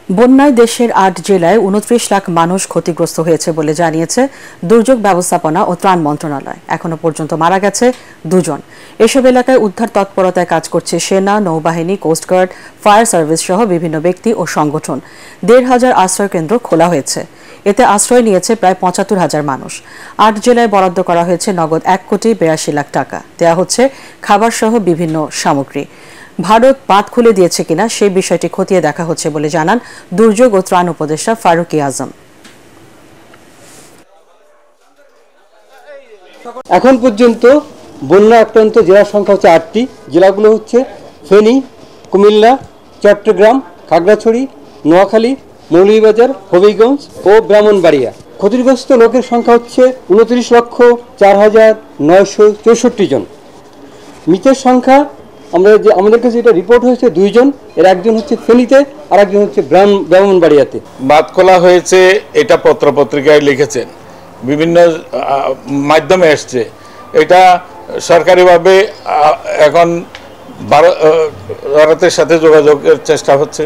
বন্যায় দেশের ৮ জেলায় ২৯ লাখ মানুষ ক্ষতিগ্রস্ত হয়েছে বলে জানিয়েছে দুর্যোগ ব্যবস্থাপনা ও ত্রাণ মন্ত্রণালয়। এখনো পর্যন্ত মারা গেছে ২ জন। এসব এলাকায় উদ্ধার তৎপরতায় কাজ করছে সেনা, নৌবাহিনী, কোস্টগার্ড, ফায়ার সার্ভিস সহ বিভিন্ন ব্যক্তি ও সংগঠন। ১৫০০ আশ্রয়কেন্দ্র খোলা হয়েছে। এতে আশ্রয় নিয়েছে প্রায় ৭৫,০০০ মানুষ। ৮ জেলায় বরাদ্দ করা হয়েছে নগদ ১,৮২,০০,০০০ টাকা। দেয়া হচ্ছে খাবার সহ বিভিন্ন সামগ্রী। ভারত বাঁধ খুলে দিয়েছে কিনা সেই বিষয়টি খতিয়ে দেখা হচ্ছে বলে জানান দুর্যোগ ও ত্রাণ উপদেষ্টা ফারুকী আজম। এখন পর্যন্ত বন্যা আক্রান্ত জেলার সংখ্যা হচ্ছে ৮টি। জেলাগুলো হচ্ছে ফেনী, কুমিল্লা, চট্টগ্রাম, খাগড়াছড়ি, নোয়াখালী, মৌলভীবাজার, হবিগঞ্জ ও ব্রাহ্মণবাড়িয়া। ক্ষতিগ্রস্ত লোকের সংখ্যা হচ্ছে ২৯,০৪,৯৬৪ জন। মৃতের সংখ্যা আমাদের কাছে যেটা রিপোর্ট হয়েছে ২ জন। এর একজন হচ্ছে ফেনীতে আর একজন হচ্ছে ব্রাহ্মণবাড়িয়াতে। বাঁধ খোলা হয়েছে এটা পত্রপত্রিকায় লিখেছেন, বিভিন্ন মাধ্যমে এসছে। এটা সরকারিভাবে এখন ভারতের সাথে যোগাযোগের চেষ্টা হচ্ছে।